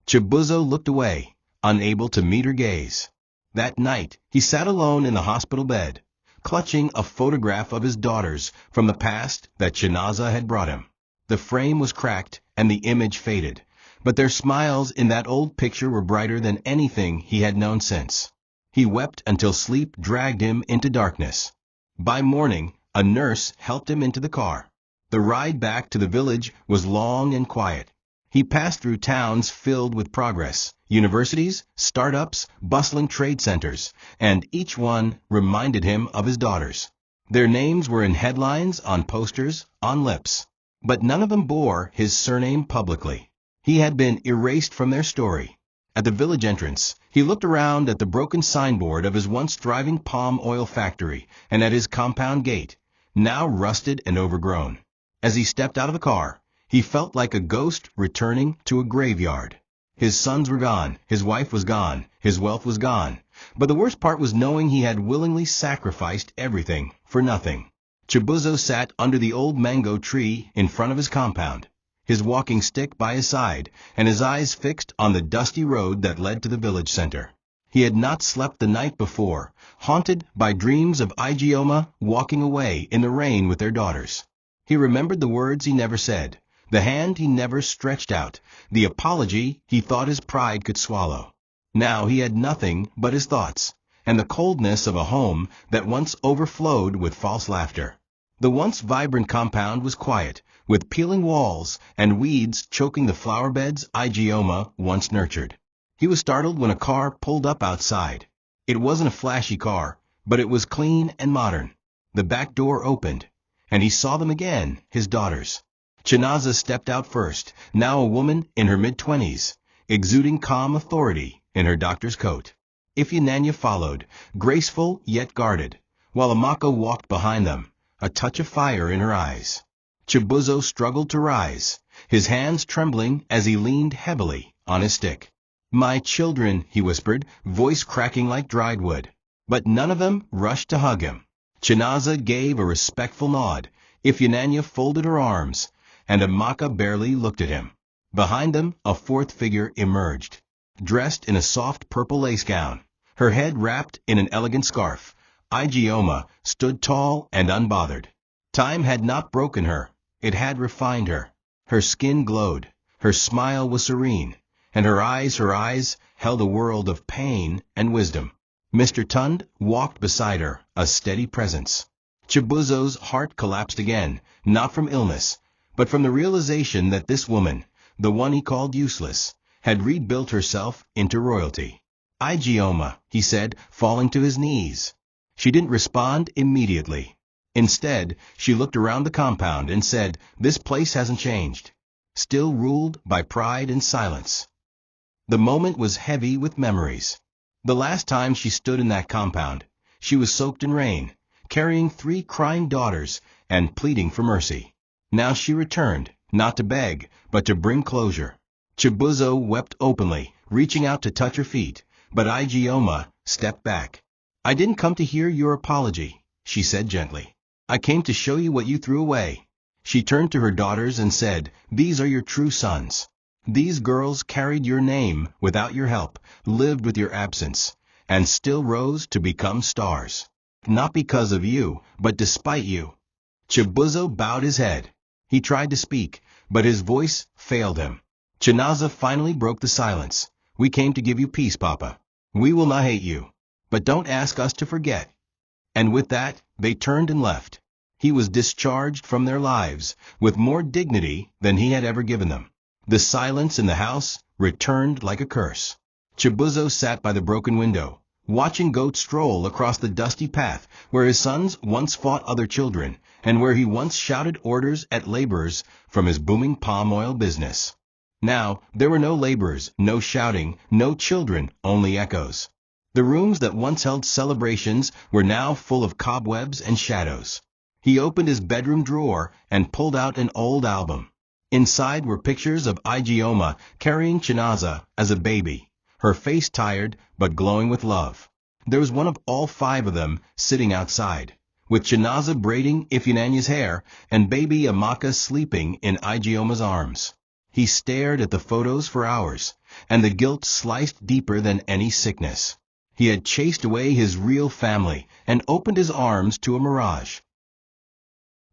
Chibuzo looked away, unable to meet her gaze. That night, he sat alone in the hospital bed, clutching a photograph of his daughters from the past that Chibuzo had brought him. The frame was cracked and the image faded, but their smiles in that old picture were brighter than anything he had known since. He wept until sleep dragged him into darkness. By morning, a nurse helped him into the car. The ride back to the village was long and quiet. He passed through towns filled with progress, universities, startups, bustling trade centers, and each one reminded him of his daughters. Their names were in headlines, on posters, on lips. But none of them bore his surname publicly. He had been erased from their story. At the village entrance, he looked around at the broken signboard of his once thriving palm oil factory and at his compound gate, now rusted and overgrown. As he stepped out of the car, he felt like a ghost returning to a graveyard. His sons were gone, his wife was gone, his wealth was gone, but the worst part was knowing he had willingly sacrificed everything for nothing. Chibuzo sat under the old mango tree in front of his compound, his walking stick by his side, and his eyes fixed on the dusty road that led to the village center. He had not slept the night before, haunted by dreams of Ijeoma walking away in the rain with their daughters. He remembered the words he never said, the hand he never stretched out, the apology he thought his pride could swallow. Now he had nothing but his thoughts, and the coldness of a home that once overflowed with false laughter. The once vibrant compound was quiet, with peeling walls and weeds choking the flower beds Ijeoma once nurtured. He was startled when a car pulled up outside. It wasn't a flashy car, but it was clean and modern. The back door opened, and he saw them again, his daughters. Chibuzo stepped out first, now a woman in her mid-20s, exuding calm authority in her doctor's coat. Ijeoma followed, graceful yet guarded, while Amaka walked behind them, a touch of fire in her eyes. Chibuzo struggled to rise, his hands trembling as he leaned heavily on his stick. "My children," he whispered, voice cracking like dried wood. But none of them rushed to hug him. Chibuzo gave a respectful nod, Ijeoma folded her arms, and Amaka barely looked at him. Behind them, a fourth figure emerged, dressed in a soft purple lace gown, her head wrapped in an elegant scarf. Ijeoma stood tall and unbothered. Time had not broken her, it had refined her. Her skin glowed, her smile was serene, and her eyes held a world of pain and wisdom. Mr. Tund walked beside her, a steady presence. Chibuzo's heart collapsed again, not from illness, but from the realization that this woman, the one he called useless, had rebuilt herself into royalty. "Ijeoma," he said, falling to his knees. She didn't respond immediately. Instead, she looked around the compound and said, "This place hasn't changed," still ruled by pride and silence. The moment was heavy with memories. The last time she stood in that compound, she was soaked in rain, carrying 3 crying daughters and pleading for mercy. Now she returned, not to beg, but to bring closure. Chibuzo wept openly, reaching out to touch her feet, but Ijeoma stepped back. "I didn't come to hear your apology," she said gently. "I came to show you what you threw away." She turned to her daughters and said, "These are your true sons. These girls carried your name without your help, lived with your absence, and still rose to become stars. Not because of you, but despite you." Chibuzo bowed his head. He tried to speak, but his voice failed him. Chinaza finally broke the silence. "We came to give you peace, Papa. We will not hate you. But don't ask us to forget." And with that, they turned and left. He was discharged from their lives, with more dignity than he had ever given them. The silence in the house returned like a curse. Chibuzo sat by the broken window, watching goats stroll across the dusty path where his sons once fought other children, and where he once shouted orders at laborers from his booming palm oil business. Now, there were no laborers, no shouting, no children, only echoes. The rooms that once held celebrations were now full of cobwebs and shadows. He opened his bedroom drawer and pulled out an old album. Inside were pictures of Ijeoma carrying Chinaza as a baby, her face tired but glowing with love. There was one of all 5 of them sitting outside, with Chinaza braiding Ifunanya's hair and baby Amaka sleeping in Ijeoma's arms. He stared at the photos for hours, and the guilt sliced deeper than any sickness. He had chased away his real family and opened his arms to a mirage.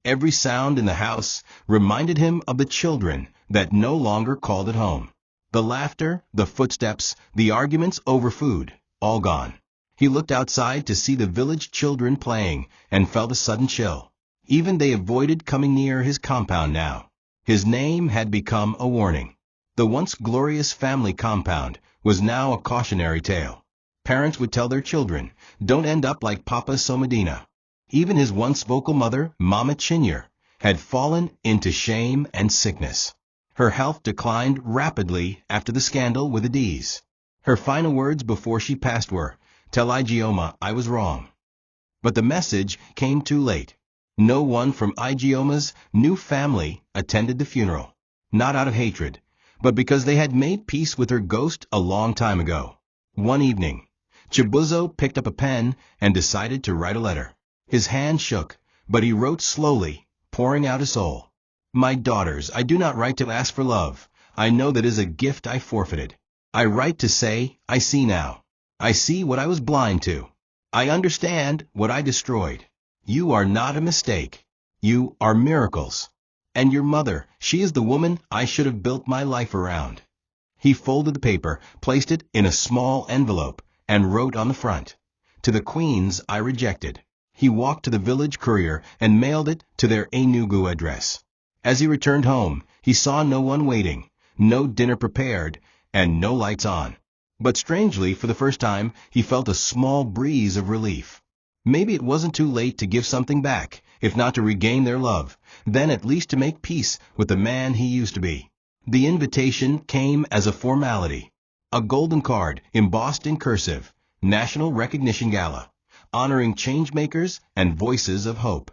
Every sound in the house reminded him of the children that no longer called it home. The laughter, the footsteps, the arguments over food, all gone. He looked outside to see the village children playing and felt a sudden chill. Even they avoided coming near his compound now. His name had become a warning. The once glorious family compound was now a cautionary tale. Parents would tell their children, "Don't end up like Papa Somedina." Even his once vocal mother, Mama Chinyere, had fallen into shame and sickness. Her health declined rapidly after the scandal with the D's. Her final words before she passed were, "Tell Ijeoma I was wrong." But the message came too late. No one from Ijeoma's new family attended the funeral, not out of hatred, but because they had made peace with her ghost a long time ago. One evening, Chibuzo picked up a pen and decided to write a letter. His hand shook, but he wrote slowly, pouring out his soul. "My daughters, I do not write to ask for love. I know that is a gift I forfeited. I write to say, I see now. I see what I was blind to. I understand what I destroyed. You are not a mistake. You are miracles. And your mother, she is the woman I should have built my life around." He folded the paper, placed it in a small envelope, and wrote on the front, "To the queens I rejected." He walked to the village courier and mailed it to their Enugu address. As he returned home, he saw no one waiting, no dinner prepared, and no lights on. But strangely, for the first time, he felt a small breeze of relief. Maybe it wasn't too late to give something back, if not to regain their love, then at least to make peace with the man he used to be. The invitation came as a formality. A golden card, embossed in cursive, National Recognition Gala, honoring changemakers and voices of hope.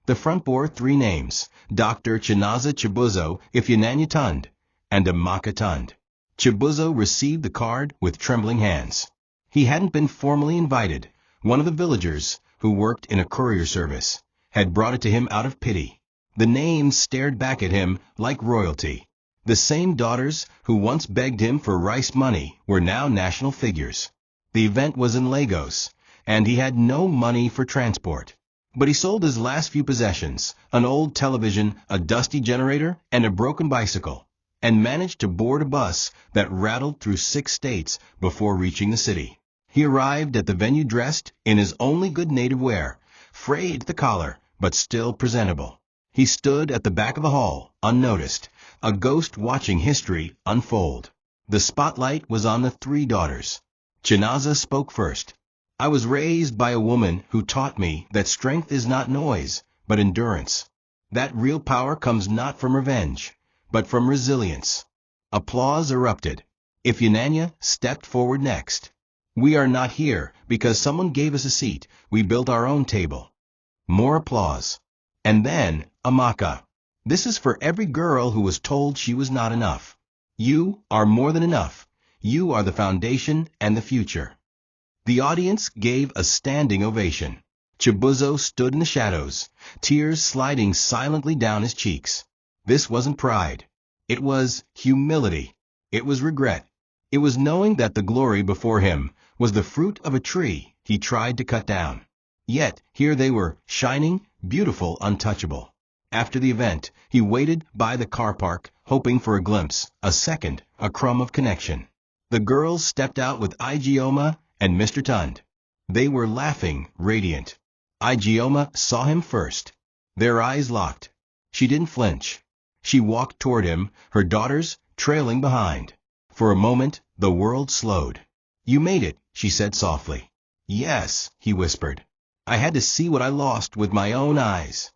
The front bore 3 names, Dr. Chinaza Chibuzo Ifunanya Tund and Amaka Tund. Chibuzo received the card with trembling hands. He hadn't been formally invited. One of the villagers, who worked in a courier service, had brought it to him out of pity. The names stared back at him like royalty. The same daughters who once begged him for rice money were now national figures. The event was in Lagos, and he had no money for transport. But he sold his last few possessions, an old television, a dusty generator, and a broken bicycle, and managed to board a bus that rattled through 6 states before reaching the city. He arrived at the venue dressed in his only good native wear, frayed at the collar, but still presentable. He stood at the back of the hall, unnoticed, a ghost watching history unfold. The spotlight was on the 3 daughters. Chinaza spoke first. "I was raised by a woman who taught me that strength is not noise, but endurance. That real power comes not from revenge, but from resilience." Applause erupted. Ifunanya stepped forward next. "We are not here because someone gave us a seat. We built our own table." More applause. And then Amaka. This is for every girl who was told she was not enough. You are more than enough. You are the foundation and the future." The audience gave a standing ovation. Chibuzo stood in the shadows, tears sliding silently down his cheeks. This wasn't pride. It was humility. It was regret. It was knowing that the glory before him was the fruit of a tree he tried to cut down. Yet here they were, shining, beautiful, untouchable. After the event, he waited by the car park, hoping for a glimpse, a second, a crumb of connection. The girls stepped out with Ijeoma and Mr. Tund. They were laughing, radiant. Ijeoma saw him first. Their eyes locked. She didn't flinch. She walked toward him, her daughters trailing behind. For a moment, the world slowed. "You made it," she said softly. "Yes," he whispered. "I had to see what I lost with my own eyes."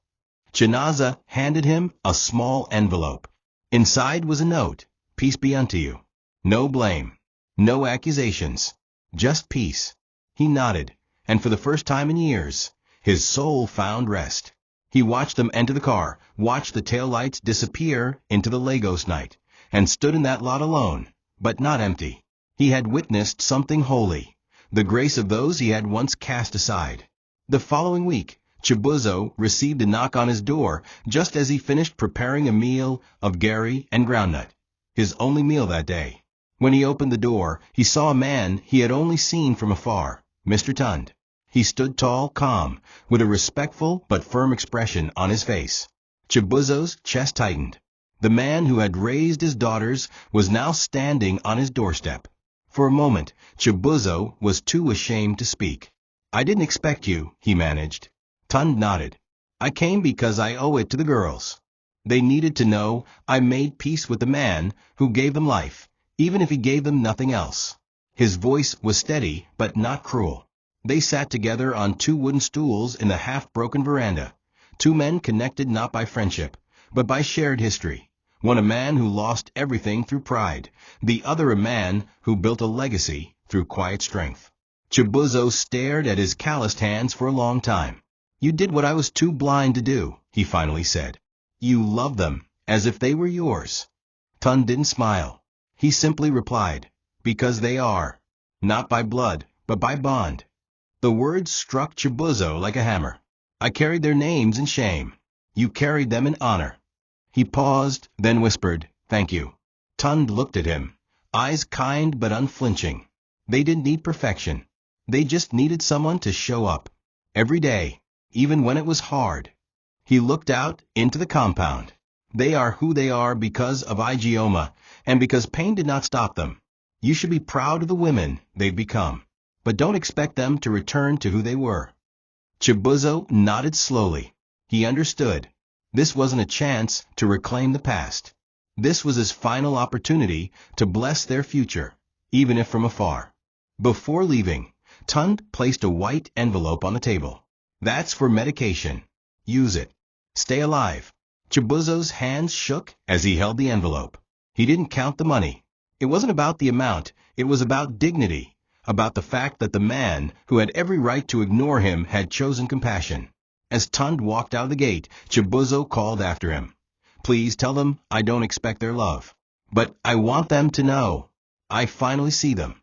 Chinaza handed him a small envelope. Inside was a note: "Peace be unto you. No blame. No accusations. Just peace." He nodded, and for the first time in years, his soul found rest. He watched them enter the car, watched the taillights disappear into the Lagos night, and stood in that lot alone, but not empty. He had witnessed something holy, the grace of those he had once cast aside. The following week, Chibuzo received a knock on his door just as he finished preparing a meal of gari and groundnut, his only meal that day. When he opened the door, he saw a man he had only seen from afar, Mr. Tund. He stood tall, calm, with a respectful but firm expression on his face. Chibuzo's chest tightened. The man who had raised his daughters was now standing on his doorstep. For a moment, Chibuzo was too ashamed to speak. "I didn't expect you," he managed. Tund nodded. "I came because I owe it to the girls. They needed to know I made peace with the man who gave them life, even if he gave them nothing else." His voice was steady, but not cruel. They sat together on two wooden stools in the half-broken veranda, two men connected not by friendship, but by shared history. One a man who lost everything through pride, the other a man who built a legacy through quiet strength. Chibuzo stared at his calloused hands for a long time. "You did what I was too blind to do," he finally said. "You loved them, as if they were yours." Tund didn't smile. He simply replied, "Because they are. Not by blood, but by bond." The words struck Chibuzo like a hammer. "I carried their names in shame. You carried them in honor." He paused, then whispered, "Thank you." Tund looked at him, eyes kind but unflinching. They didn't need perfection. They just needed someone to show up. Every day, even when it was hard. He looked out into the compound. They are who they are because of Ijeoma, and because pain did not stop them. You should be proud of the women they've become, but don't expect them to return to who they were. Chibuzo nodded slowly. He understood. This wasn't a chance to reclaim the past. This was his final opportunity to bless their future, even if from afar. Before leaving, Tund placed a white envelope on the table. "That's for medication. Use it. Stay alive." Chibuzo's hands shook as he held the envelope. He didn't count the money. It wasn't about the amount. It was about dignity, about the fact that the man who had every right to ignore him had chosen compassion. As Tund walked out of the gate, Chibuzo called after him. "Please tell them I don't expect their love. But I want them to know. I finally see them."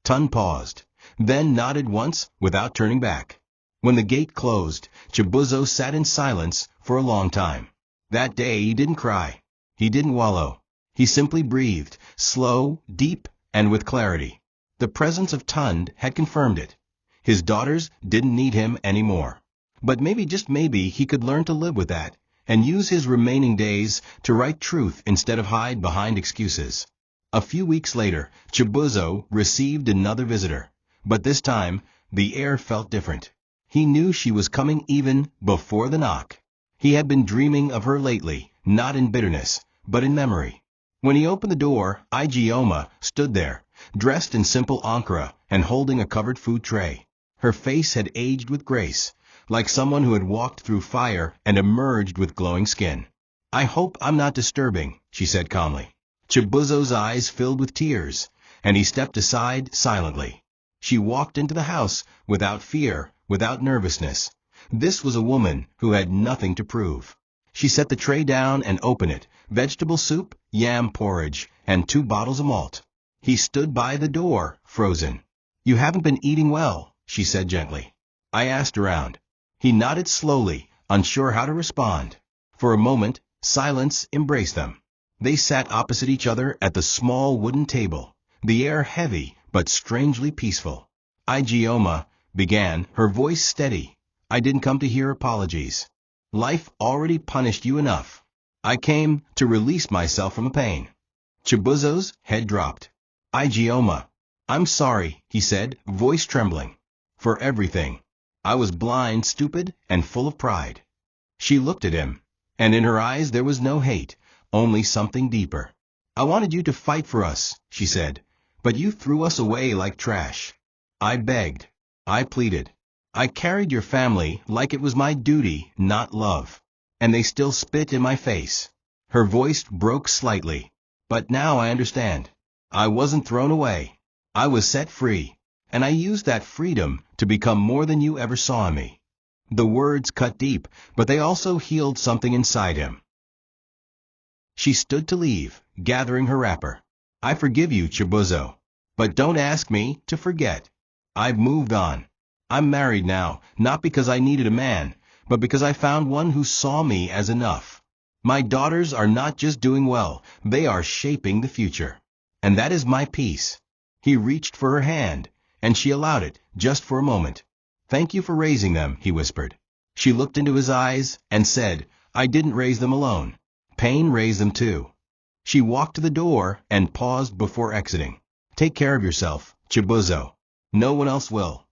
Tund paused, then nodded once without turning back. When the gate closed, Chibuzo sat in silence for a long time. That day he didn't cry. He didn't wallow. He simply breathed, slow, deep, and with clarity. The presence of Tund had confirmed it. His daughters didn't need him anymore. But maybe, just maybe, he could learn to live with that, and use his remaining days to write truth instead of hide behind excuses. A few weeks later, Chibuzo received another visitor. But this time, the air felt different. He knew she was coming even before the knock. He had been dreaming of her lately, not in bitterness, but in memory. When he opened the door, Ijeoma stood there, dressed in simple ankara and holding a covered food tray. Her face had aged with grace, like someone who had walked through fire and emerged with glowing skin. "I hope I'm not disturbing," she said calmly. Chibuzo's eyes filled with tears, and he stepped aside silently. She walked into the house without fear, without nervousness. This was a woman who had nothing to prove. She set the tray down and opened it. Vegetable soup, yam porridge, and 2 bottles of malt. He stood by the door, frozen. "You haven't been eating well," she said gently. I asked around. He nodded slowly, unsure how to respond. For a moment, silence embraced them. They sat opposite each other at the small wooden table, the air heavy but strangely peaceful. "Ijeoma," began, her voice steady. "I didn't come to hear apologies. Life already punished you enough. I came to release myself from the pain." Chibuzo's head dropped. "Ijeoma, I'm sorry," he said, voice trembling. "For everything. I was blind, stupid, and full of pride." She looked at him, and in her eyes there was no hate, only something deeper. "I wanted you to fight for us," she said, "but you threw us away like trash. I begged. I pleaded. I carried your family like it was my duty, not love. And they still spit in my face." Her voice broke slightly. "But now I understand. I wasn't thrown away. I was set free. And I used that freedom to become more than you ever saw in me." The words cut deep, but they also healed something inside him. She stood to leave, gathering her wrapper. "I forgive you, Chibuzo. But don't ask me to forget. I've moved on. I'm married now, not because I needed a man, but because I found one who saw me as enough. My daughters are not just doing well, they are shaping the future. And that is my peace." He reached for her hand, and she allowed it, just for a moment. "Thank you for raising them," he whispered. She looked into his eyes and said, "I didn't raise them alone. Pain raised them too." She walked to the door and paused before exiting. "Take care of yourself, Chibuzo. No one else will."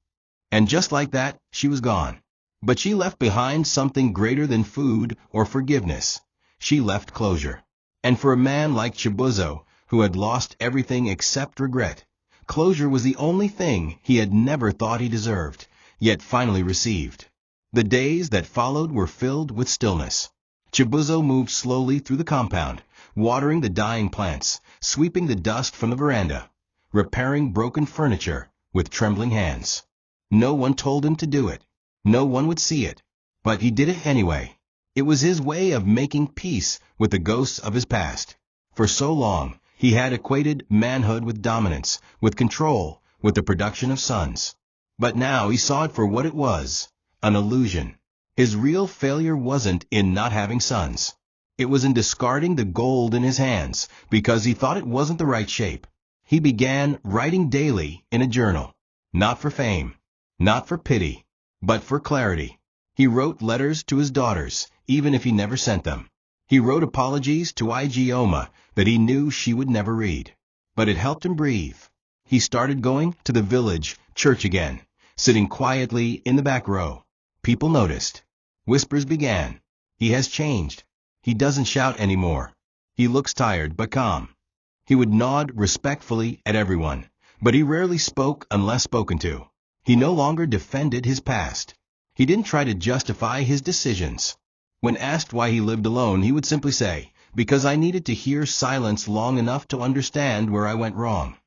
And just like that, she was gone. But she left behind something greater than food or forgiveness. She left closure. And for a man like Chibuzo, who had lost everything except regret, closure was the only thing he had never thought he deserved, yet finally received. The days that followed were filled with stillness. Chibuzo moved slowly through the compound, watering the dying plants, sweeping the dust from the veranda, repairing broken furniture with trembling hands. No one told him to do it. No one would see it. But he did it anyway. It was his way of making peace with the ghosts of his past. For so long, he had equated manhood with dominance, with control, with the production of sons. But now he saw it for what it was, an illusion. His real failure wasn't in not having sons. It was in discarding the gold in his hands because he thought it wasn't the right shape. He began writing daily in a journal, not for fame, not for pity, but for clarity. He wrote letters to his daughters, even if he never sent them. He wrote apologies to Ijeoma that he knew she would never read. But it helped him breathe. He started going to the village church again, sitting quietly in the back row. People noticed. Whispers began. "He has changed. He doesn't shout anymore. He looks tired but calm." He would nod respectfully at everyone, but he rarely spoke unless spoken to. He no longer defended his past. He didn't try to justify his decisions. When asked why he lived alone, he would simply say, "Because I needed to hear silence long enough to understand where I went wrong."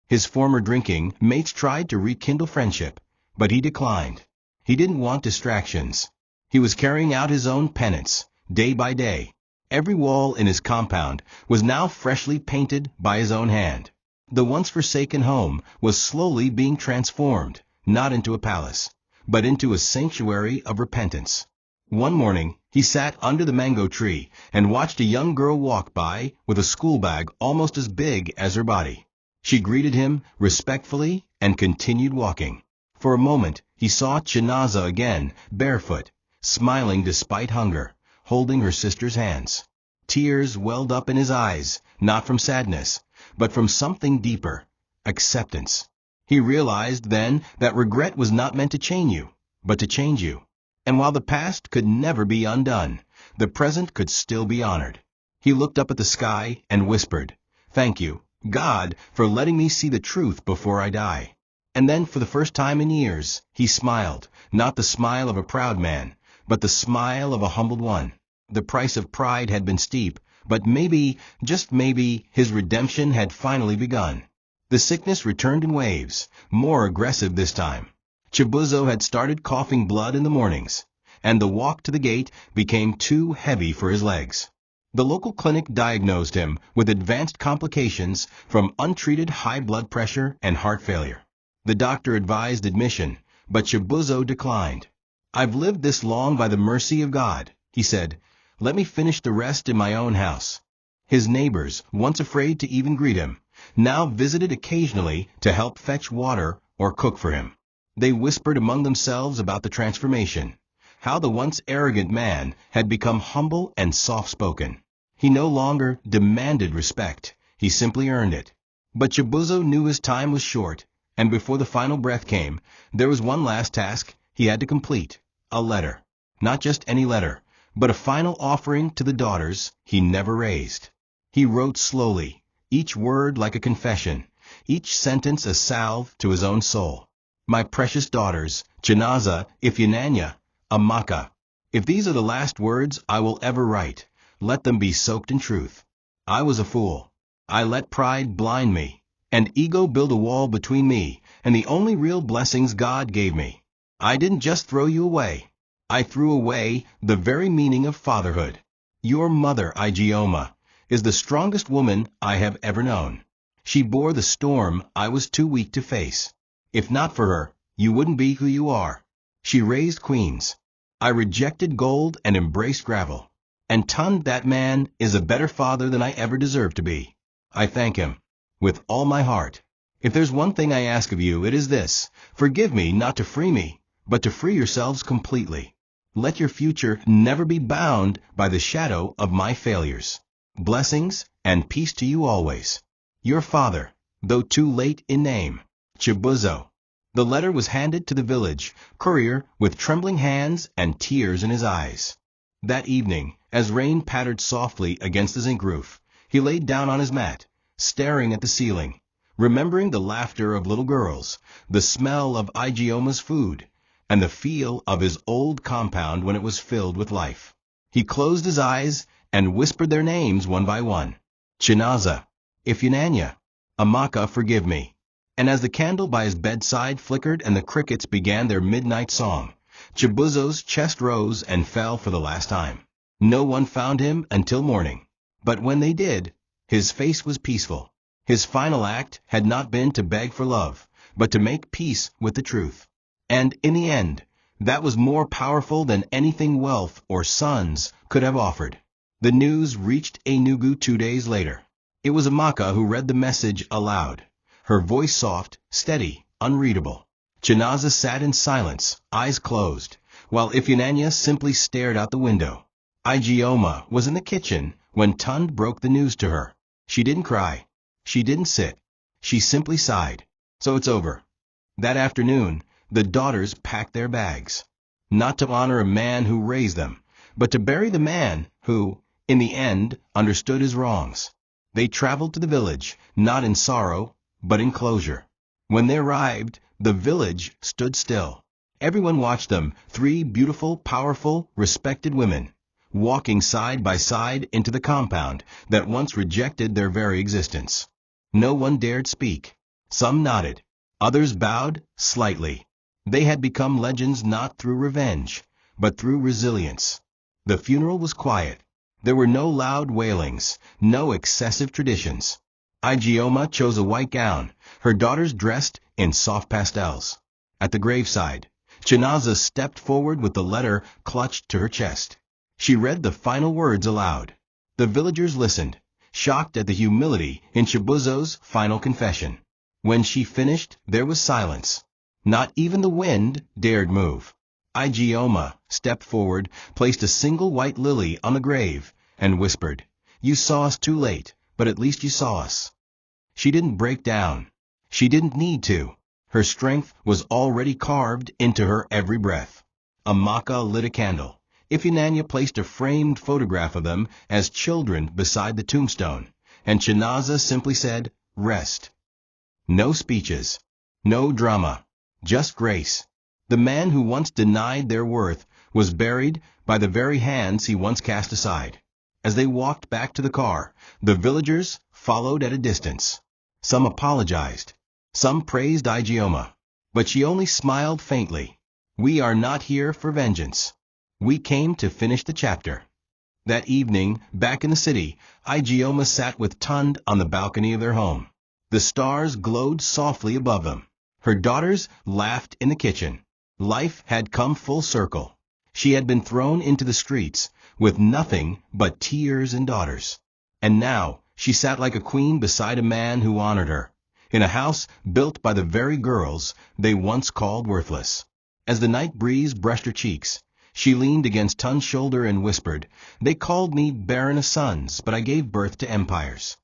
His former drinking mates tried to rekindle friendship, but he declined. He didn't want distractions. He was carrying out his own penance, day by day. Every wall in his compound was now freshly painted by his own hand. The once forsaken home was slowly being transformed, not into a palace, but into a sanctuary of repentance. One morning, he sat under the mango tree and watched a young girl walk by with a school bag almost as big as her body. She greeted him respectfully and continued walking. For a moment, he saw Chinaza again, barefoot, smiling despite hunger, holding her sister's hands. Tears welled up in his eyes, not from sadness, but from something deeper, acceptance. He realized then that regret was not meant to chain you, but to change you. And while the past could never be undone, the present could still be honored. He looked up at the sky and whispered, "Thank you, God, for letting me see the truth before I die." And then, for the first time in years, he smiled, not the smile of a proud man, but the smile of a humbled one. The price of pride had been steep, but maybe, just maybe, his redemption had finally begun. The sickness returned in waves, more aggressive this time. Chibuzo had started coughing blood in the mornings, and the walk to the gate became too heavy for his legs. The local clinic diagnosed him with advanced complications from untreated high blood pressure and heart failure. The doctor advised admission, but Chibuzo declined. "I've lived this long by the mercy of God," he said. "Let me finish the rest in my own house." His neighbors, once afraid to even greet him, now visited occasionally to help fetch water or cook for him. They whispered among themselves about the transformation, how the once arrogant man had become humble and soft-spoken. He no longer demanded respect, he simply earned it. But Chibuzo knew his time was short, and before the final breath came, there was one last task he had to complete: a letter. Not just any letter, but a final offering to the daughters he never raised. He wrote slowly, each word like a confession, each sentence a salve to his own soul. "My precious daughters, Chinaza, Ijeoma, Amaka. If these are the last words I will ever write, let them be soaked in truth. I was a fool. I let pride blind me, and ego build a wall between me and the only real blessings God gave me. I didn't just throw you away. I threw away the very meaning of fatherhood. Your mother, Ijeoma, is the strongest woman I have ever known. She bore the storm I was too weak to face. If not for her, you wouldn't be who you are. She raised queens. I rejected gold and embraced gravel. And Tund, that man, is a better father than I ever deserved to be. I thank him with all my heart. If there's one thing I ask of you, it is this: forgive me not to free me, but to free yourselves completely. Let your future never be bound by the shadow of my failures. Blessings and peace to you always. Your father, though too late in name, Chibuzo." The letter was handed to the village courier with trembling hands and tears in his eyes. That evening, as rain pattered softly against the zinc roof, he laid down on his mat, staring at the ceiling, remembering the laughter of little girls, the smell of Ijeoma's food, and the feel of his old compound when it was filled with life. He closed his eyes and whispered their names one by one. "Chinaza, Ijeoma, Amaka, forgive me." And as the candle by his bedside flickered and the crickets began their midnight song, Chibuzo's chest rose and fell for the last time. No one found him until morning. But when they did, his face was peaceful. His final act had not been to beg for love, but to make peace with the truth. And in the end, that was more powerful than anything wealth or sons could have offered. The news reached Enugu 2 days later. It was Amaka who read the message aloud, her voice soft, steady, unreadable. Chinaza sat in silence, eyes closed, while Ijeoma simply stared out the window. Ijeoma was in the kitchen when Tund broke the news to her. She didn't cry. She didn't sit. She simply sighed. "So it's over." That afternoon, the daughters packed their bags, not to honor a man who raised them, but to bury the man who, in the end, understood his wrongs. They traveled to the village, not in sorrow, but in closure. When they arrived, the village stood still. Everyone watched them, 3 beautiful, powerful, respected women, walking side by side into the compound that once rejected their very existence. No one dared speak. Some nodded. Others bowed slightly. They had become legends not through revenge, but through resilience. The funeral was quiet. There were no loud wailings, no excessive traditions. Ijeoma chose a white gown, her daughters dressed in soft pastels. At the graveside, Chinaza stepped forward with the letter clutched to her chest. She read the final words aloud. The villagers listened, shocked at the humility in Chibuzo's final confession. When she finished, there was silence. Not even the wind dared move. Ijeoma stepped forward, placed a single white lily on the grave, and whispered, "You saw us too late, but at least you saw us." She didn't break down. She didn't need to. Her strength was already carved into her every breath. Amaka lit a candle. Ijeoma placed a framed photograph of them as children beside the tombstone, and Chinaza simply said, "Rest." No speeches, no drama, just grace. The man who once denied their worth was buried by the very hands he once cast aside. As they walked back to the car, the villagers followed at a distance. Some apologized. Some praised Ijeoma. But she only smiled faintly. "We are not here for vengeance. We came to finish the chapter. That evening, back in the city, Ijeoma sat with Tund on the balcony of their home. The stars glowed softly above them. Her daughters laughed in the kitchen. Life had come full circle. She had been thrown into the streets, with nothing but tears and daughters. And now, she sat like a queen beside a man who honored her, in a house built by the very girls they once called worthless. As the night breeze brushed her cheeks, she leaned against Tund's shoulder and whispered, "They called me barren of sons, but I gave birth to empires."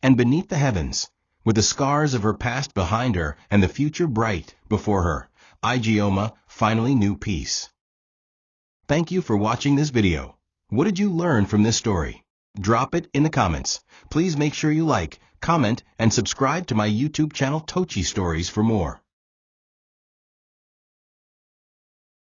And beneath the heavens, with the scars of her past behind her and the future bright before her, Ijeoma finally knew peace. Thank you for watching this video. What did you learn from this story? Drop it in the comments. Please make sure you like, comment, and subscribe to my YouTube channel TOCHI Stories for more.